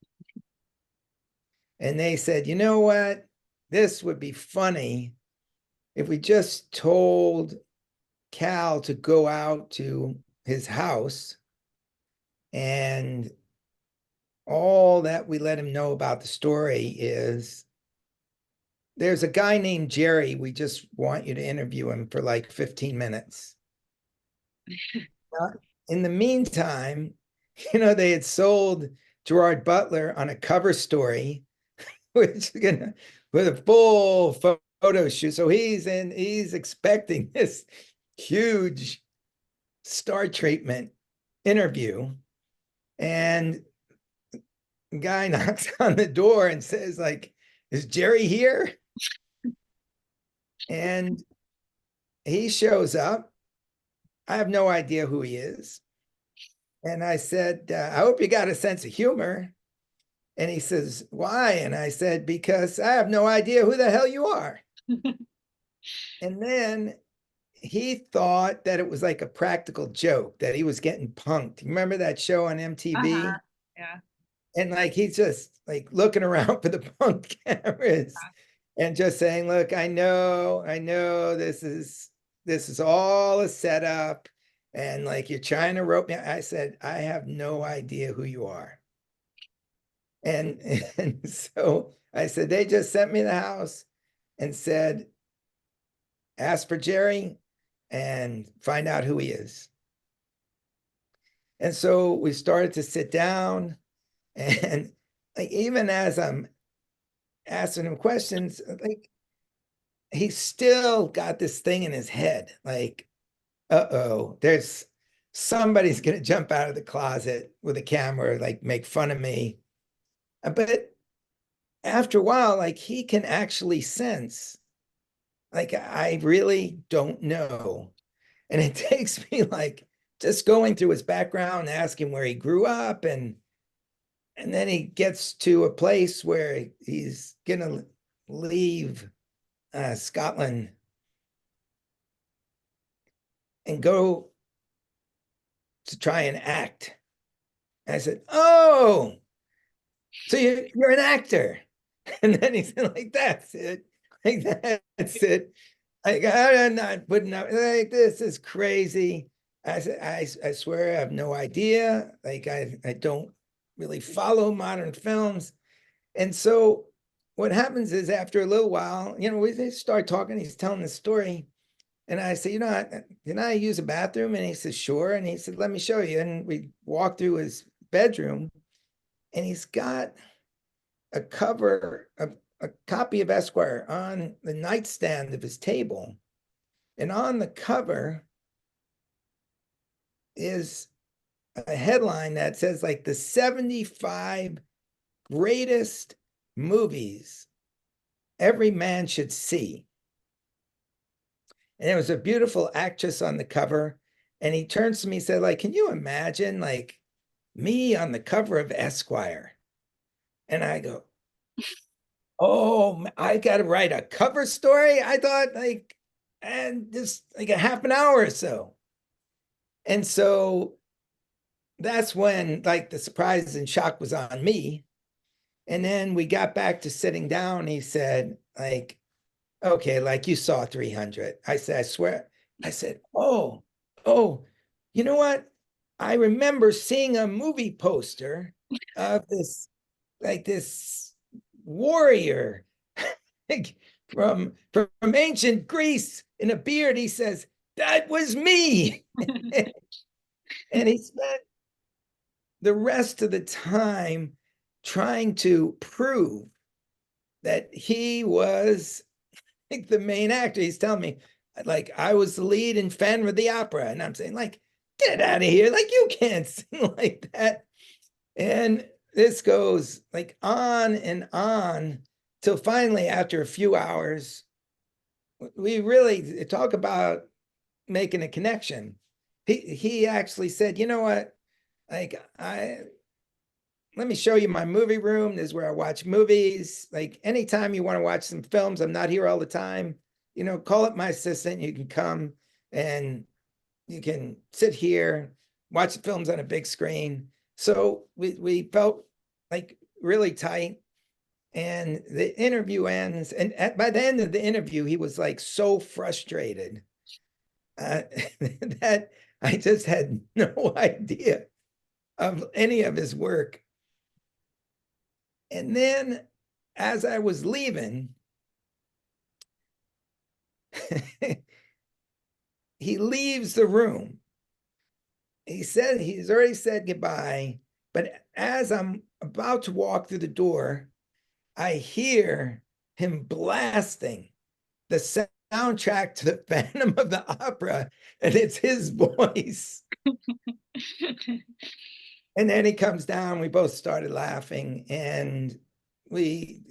And they said, you know what? This would be funny if we just told Cal to go out to his house and all that we let him know about the story is there's a guy named Jerry. We just want you to interview him for like 15 minutes. In the meantime, they had sold Gerard Butler on a cover story, which with a full photo shoot. So he's expecting this huge star treatment interview. And the guy knocks on the door and says, like, is Jerry here? And he shows up. I have no idea who he is. And I said, I hope you got a sense of humor. And he says, why? And I said, because I have no idea who the hell you are. And then he thought that it was like a practical joke, that he was getting punked. Remember that show on MTV? Yeah. And like he's just like looking around for the punk cameras and just saying, look, I know this is all a setup. And like you're trying to rope me. I said, I have no idea who you are. And so I said, they just sent me to the house and said, ask for Jerry and find out who he is. And so we started to sit down, and like even as I'm asking him questions, like he's still got this thing in his head, like, uh-oh, there's somebody's gonna jump out of the closet with a camera, like make fun of me. But after a while, like he can actually sense, like I really don't know. And it takes me like just going through his background, asking where he grew up, and then he gets to a place where he's gonna leave Scotland and go to try and act. And I said, "Oh, so you're an actor?" And then he said, "Like that's it, like that's it." Like I'm not putting up. Like this is crazy. I said, I swear I have no idea. Like I don't really follow modern films. And so what happens is after a little while, we start talking, he's telling the story. And I said, can I use a bathroom? And he said, sure. And he said, let me show you. And we walked through his bedroom and he's got a copy of Esquire on the nightstand of his table. And on the cover is a headline that says like the 75 greatest movies every man should see. And there was a beautiful actress on the cover. And he turns to me and said, like, can you imagine like me on the cover of Esquire? And I go, oh, I got to write a cover story. I thought like and just like a half an hour or so. And so that's when like the surprise and shock was on me. And then we got back to sitting down. He said, like, okay, like you saw 300. I said, I swear. I said, oh, you know what? I remember seeing a movie poster of this, like this warrior from ancient Greece in a beard. He says, that was me. And he spent the rest of the time trying to prove that he was like the main actor. He's telling me, like, I was the lead in Phantom of the Opera. And I'm saying, like, get out of here. Like, you can't sing like that. And this goes like on and on till finally, after a few hours, we really talk about making a connection. He actually said, you know what? Like, let me show you my movie room. This is where I watch movies. Like anytime you want to watch some films, I'm not here all the time. You know, call up my assistant. You can come and you can sit here, watch the films on a big screen. So we felt like really tight. And the interview ends. And by the end of the interview, he was like so frustrated that I just had no idea of any of his work. And then as I was leaving, he leaves the room. He said he's already said goodbye, but as I'm about to walk through the door, I hear him blasting the soundtrack to the Phantom of the Opera, and it's his voice. And then he comes down, we both started laughing, and you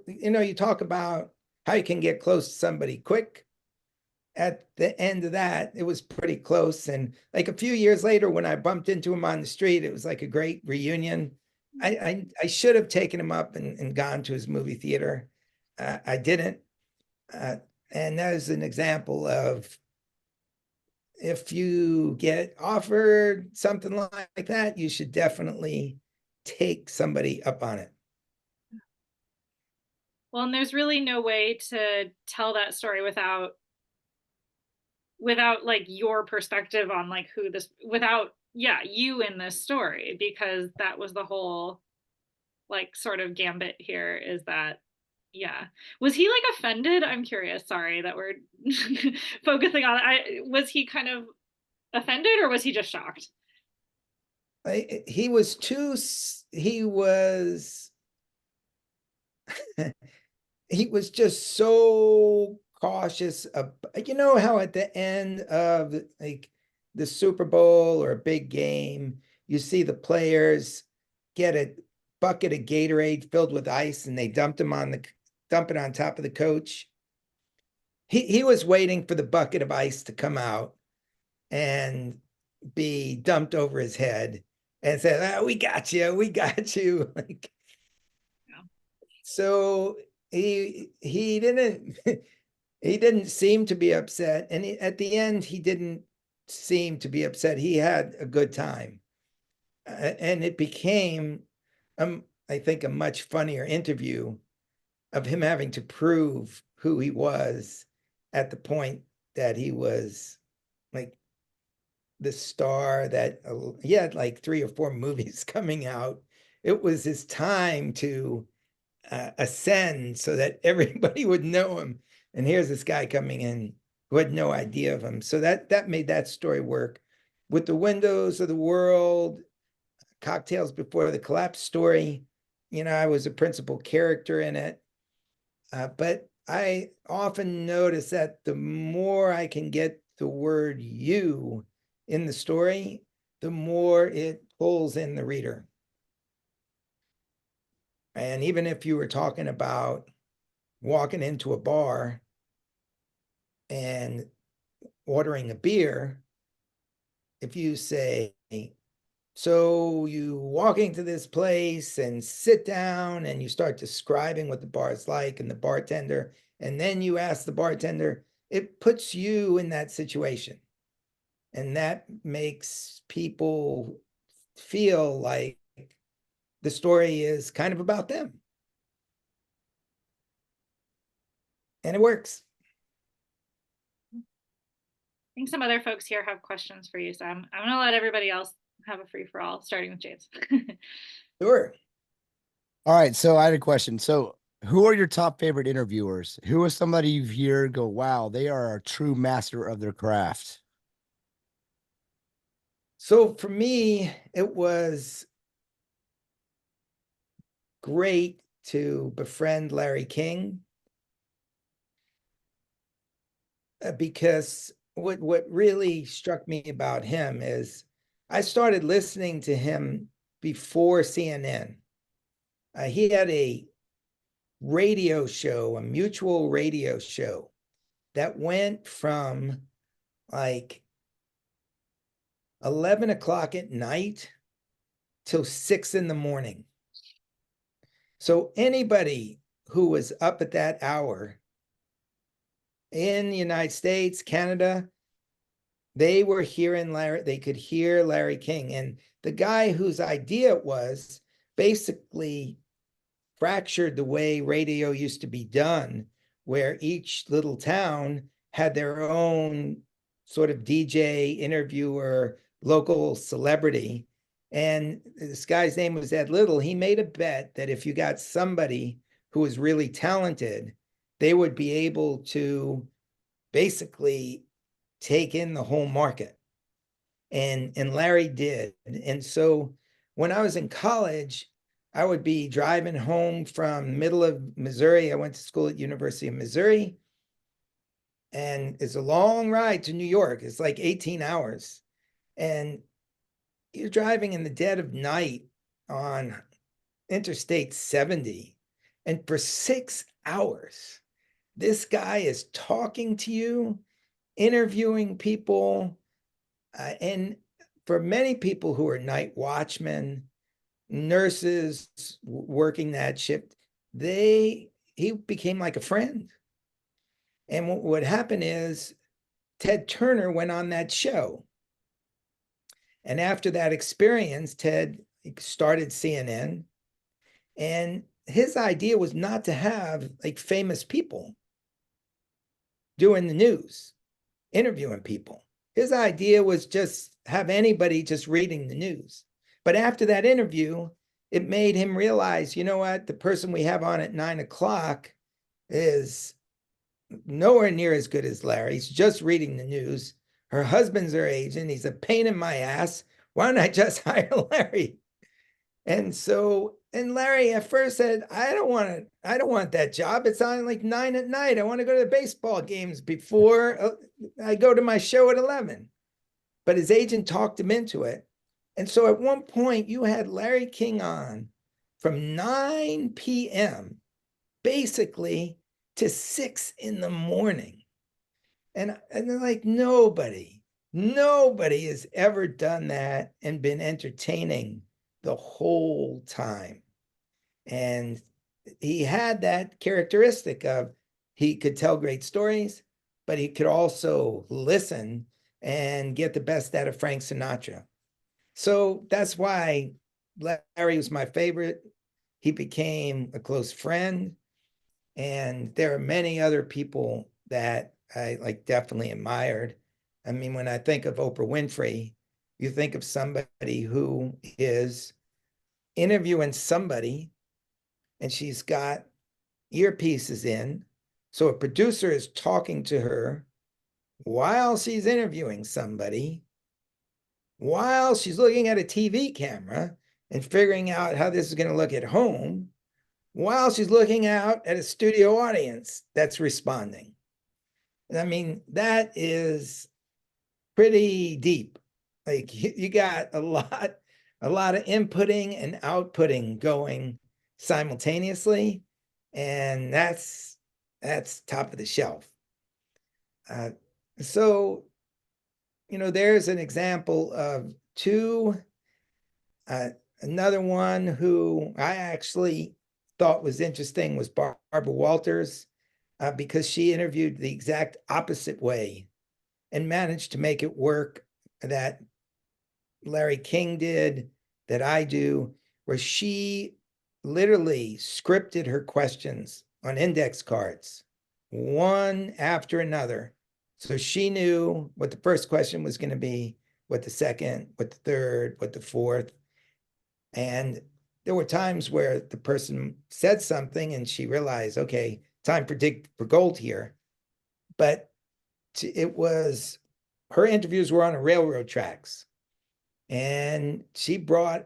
know, you talk about how you can get close to somebody quick. At the end of that, it was pretty close. And like a few years later, when I bumped into him on the street, it was like a great reunion. I should have taken him up and gone to his movie theater. I didn't. And that is an example of if you get offered something like that, you should definitely take somebody up on it. Well, and there's really no way to tell that story without like your perspective on like who this, without you in this story, because that was the whole like sort of gambit here, is that was he like offended? I'm curious, sorry that we're focusing on was he kind of offended, or was he just shocked? He was he was just so cautious of, you know how at the end of like the Super Bowl or a big game, you see the players get a bucket of Gatorade filled with ice and they dump it on top of the coach. He was waiting for the bucket of ice to come out and be dumped over his head and said, we got you, we got you. Like, so he didn't he didn't seem to be upset, and at the end he didn't seem to be upset. He had a good time, and it became I think a much funnier interview of him having to prove who he was at the point that he was like the star, that he had like 3 or 4 movies coming out. It was his time to ascend so that everybody would know him. And here's this guy coming in who had no idea of him. So that made that story work. With the Windows of the World, Cocktails Before the Collapse story, you know, I was a principal character in it. But I often notice that the more I can get the word you in the story, the more it pulls in the reader. And even if you were talking about walking into a bar and ordering a beer, if you say, so you walk into this place and sit and you start describing what the bar is like and the bartender, and then you ask the bartender, it puts you in that situation. And that makes people feel like the story is kind of about them. And it works. I think some other folks here have questions for you, Sam. I'm going to let everybody else have a free for all, starting with James. Sure. All right. So I had a question. So who are your top favorite interviewers? Who is somebody you hear go, wow, they are a true master of their craft? So for me, it was great to befriend Larry King, because what really struck me about him is I started listening to him before CNN. He had a radio show, a mutual radio show that went from like 11 o'clock at night till 6 in the morning. So anybody who was up at that hour in the United States, Canada, they were hearing Larry, they could hear Larry King. And the guy whose idea it was basically fractured the way radio used to be done, where each little town had their own sort of DJ, interviewer, local celebrity. And this guy's name was Ed Little. He made a bet that if you got somebody who was really talented, they would be able to basically take in the whole market. And Larry did. And so when I was in college, I would be driving home from middle of Missouri. I went to school at University of Missouri. And it's a long ride to New York. It's like 18 hours. And you're driving in the dead of night on Interstate 70. And for 6 hours, this guy is talking to you, interviewing people. And for many people who are night watchmen, nurses working that shift, he became like a friend. And what happened is Ted Turner went on that show. And after that experience, Ted started CNN. And his idea was not to have like famous people doing the news, interviewing people. His idea was just have anybody just reading the news. But after that interview, it made him realize, you know what, the person we have on at 9 o'clock is nowhere near as good as Larry. He's just reading the news. Her husband's her agent. He's a pain in my ass. Why don't I just hire Larry? And so, and Larry at first said, I don't want that job. It's on like 9 at night. I want to go to the baseball games before I go to my show at 11. But his agent talked him into it. And so at one point you had Larry King on from 9 p.m. basically to 6 in the morning. And they're like, nobody has ever done that and been entertaining the whole time. And he had that characteristic of he could tell great stories, but he could also listen and get the best out of Frank Sinatra. So that's why Larry was my favorite. He became a close friend. And there are many other people that I like definitely admired. I mean, when I think of Oprah Winfrey, you think of somebody who is interviewing somebody and she's got earpieces in. So a producer is talking to her while she's interviewing somebody, while she's looking at a TV camera and figuring out how this is going to look at home, while she's looking out at a studio audience that's responding. I mean, that is pretty deep. Like you got a lot of inputting and outputting going simultaneously, and that's top of the shelf. So, there's an example of two. Another one who I actually thought was interesting was Barbara Walters. because she interviewed the exact opposite way and managed to make it work that Larry King did, that I do, where she literally scripted her questions on index cards, one after another. So she knew what the first question was going to be, what the second, what the third, what the fourth. And there were times where the person said something and she realized, okay, time for dig for gold here. But it was, her interviews were on railroad tracks. And she brought,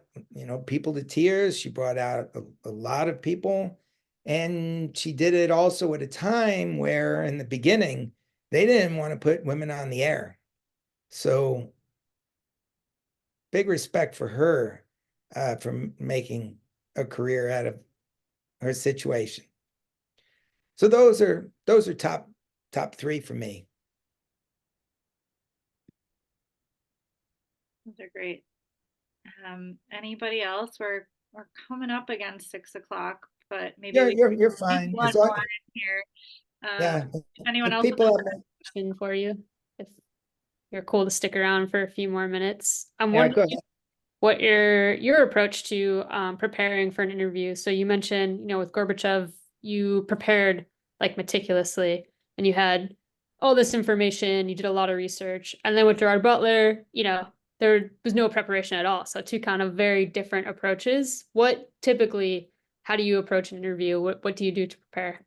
people to tears. She brought out a lot of people. And she did it also at a time where in the beginning, they didn't want to put women on the air. So big respect for her for making a career out of her situation. So those are top three for me. Those are great. Anybody else? We're coming up against 6 o'clock, but maybe you're fine. One more in here. Yeah. If anyone else people have a question for you, if you're cool to stick around for a few more minutes. I'm Yeah, wondering what your approach to preparing for an interview. So you mentioned, with Gorbachev, you prepared like meticulously and you had all this information, you did a lot of research. And then with Gerard Butler, there was no preparation at all. So two kind of very different approaches. How do you approach an interview? What do you do to prepare?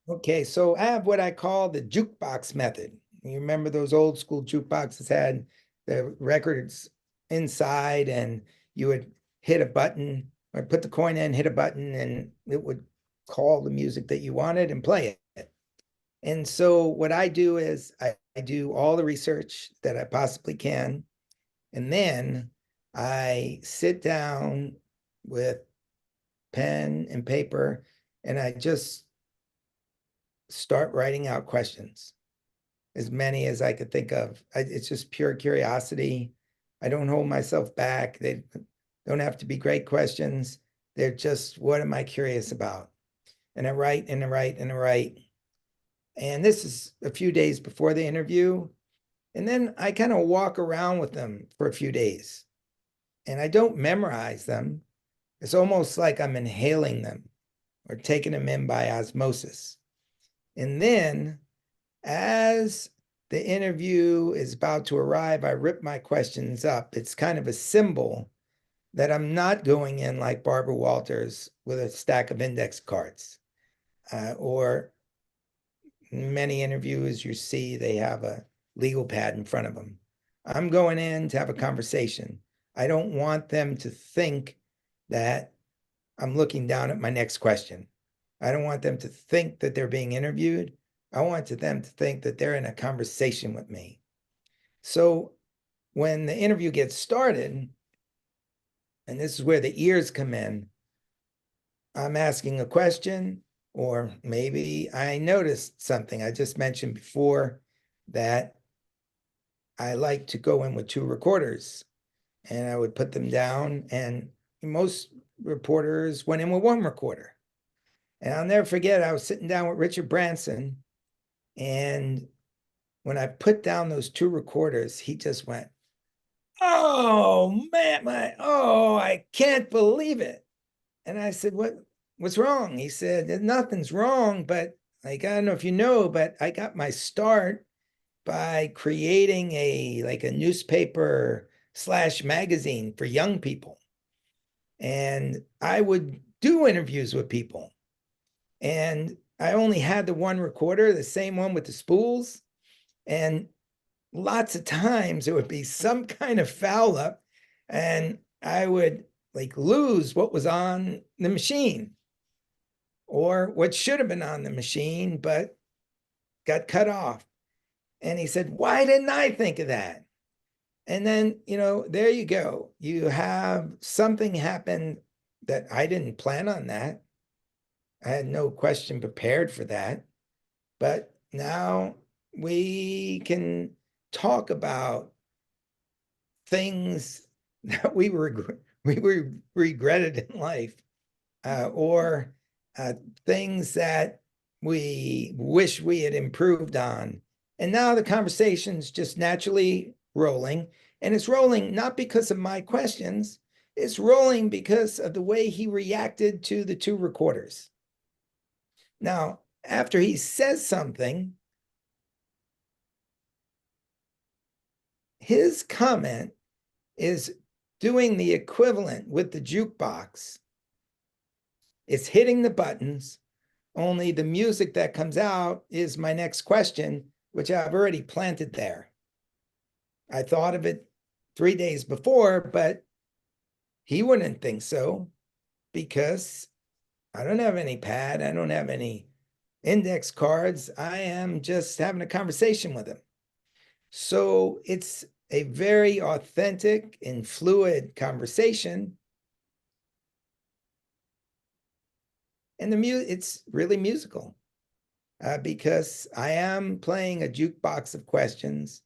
Okay, so I have what I call the jukebox method. You remember those old school jukeboxes had the records inside, and you would hit a button or put the coin in, hit a button, and it would call the music that you wanted and play it. And so what I do is I do all the research that I possibly can, and then I sit down with pen and paper, and I just start writing out questions, as many as I could think of. It's just pure curiosity. I don't hold myself back. They don't have to be great questions. They're just, what am I curious about? And I write and I write and I write. And this is a few days before the interview. And then I kind of walk around with them for a few days. And I don't memorize them. It's almost like I'm inhaling them or taking them in by osmosis. And then as the interview is about to arrive, I rip my questions up. It's kind of a symbol that I'm not going in like Barbara Walters with a stack of index cards, or many interviews you see, they have a legal pad in front of them. I'm going in to have a conversation. I don't want them to think that I'm looking down at my next question. I don't want them to think that they're being interviewed. I want them to think that they're in a conversation with me. So when the interview gets started, and this is where the ears come in, I'm asking a question, or maybe I noticed something. I just mentioned before that I like to go in with 2 recorders, and I would put them down, and most reporters went in with 1 recorder. And I'll never forget, I was sitting down with Richard Branson, and when I put down those 2 recorders, he just went, "Oh man, I can't believe it." And I said, what's wrong? He said, nothing's wrong, but like, I don't know if you know, but I got my start by creating a newspaper / magazine for young people. And I would do interviews with people. And I only had the 1 recorder, the same one with the spools. And lots of times it would be some kind of foul up, and I would like lose what was on the machine or what should have been on the machine, but got cut off. And he said, why didn't I think of that? And then, there you go. You have something happen that I didn't plan on that. I had no question prepared for that. But now we can talk about things that we regretted in life, or things that we wish we had improved on. And now the conversation's just naturally rolling. And it's rolling not because of my questions, it's rolling because of the way he reacted to the two recorders. Now, after he says something, his comment is doing the equivalent with the jukebox. It's hitting the buttons, only the music that comes out is my next question, which I've already planted there. I thought of it 3 days before, but he wouldn't think so because I don't have any pad. I don't have any index cards. I am just having a conversation with him. So it's a very authentic and fluid conversation. And it's really musical because I am playing a jukebox of questions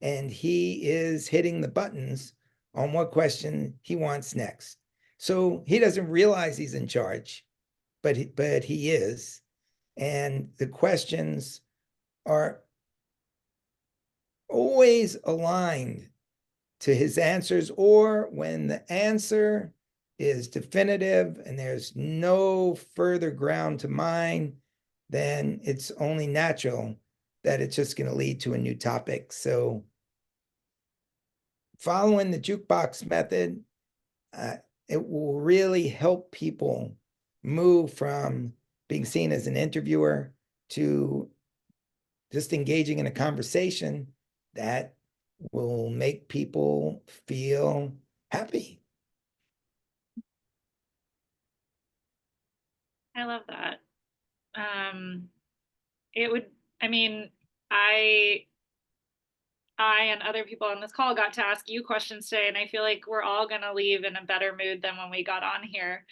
and he is hitting the buttons on what question he wants next. So he doesn't realize he's in charge, but he is. And the questions are always aligned to his answers, or when the answer is definitive and there's no further ground to mine, then it's only natural that it's just going to lead to a new topic. So following the jukebox method, it will really help people move from being seen as an interviewer to just engaging in a conversation that will make people feel happy. I love that. It would, I mean, I and other people on this call got to ask you questions today, and I feel like we're all going to leave in a better mood than when we got on here,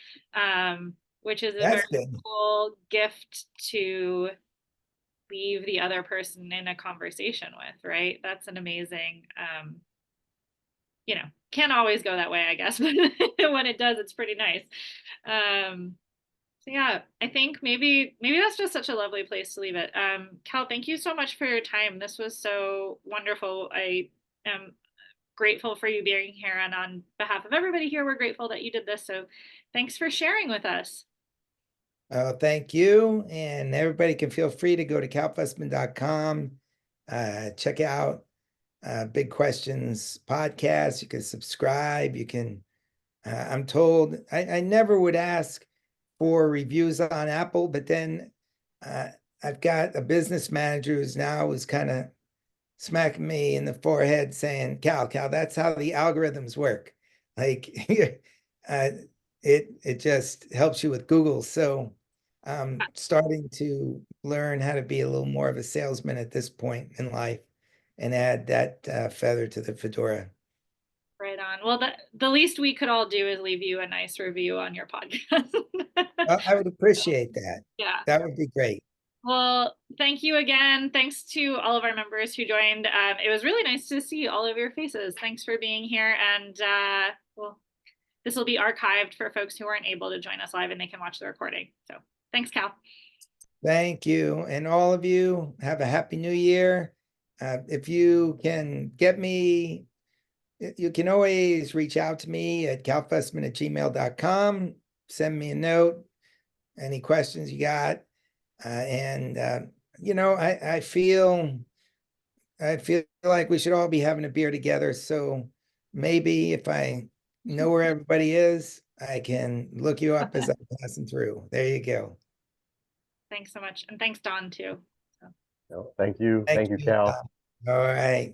which is a very cool gift to leave the other person in a conversation with, right? That's an amazing, can't always go that way, I guess, but when it does, it's pretty nice. So yeah, I think maybe that's just such a lovely place to leave it. Cal, thank you so much for your time. This was so wonderful. I am grateful for you being here, and on behalf of everybody here, we're grateful that you did this. So thanks for sharing with us. Thank you. And everybody can feel free to go to calfussman.com, check out Big Questions podcast. You can subscribe. You can, I'm told, I never would ask for reviews on Apple, but then I've got a business manager who's kind of smacking me in the forehead saying, Cal, that's how the algorithms work. Like it just helps you with Google. So I'm starting to learn how to be a little more of a salesman at this point in life and add that feather to the fedora. Right on. Well, the least we could all do is leave you a nice review on your podcast. I would appreciate that. Yeah. That would be great. Well, thank you again. Thanks to all of our members who joined. It was really nice to see all of your faces. Thanks for being here. And well, this will be archived for folks who weren't able to join us live, and they can watch the recording. So thanks, Cal. Thank you. And all of you, have a happy new year. If you can get me, you can always reach out to me at calfussman@gmail.com. Send me a note, any questions you got. I feel like we should all be having a beer together. So maybe if I know where everybody is, I can look you up as I'm passing through. There you go. Thanks so much. And thanks, Don, too. No, thank you. Thank you, Cal. All right.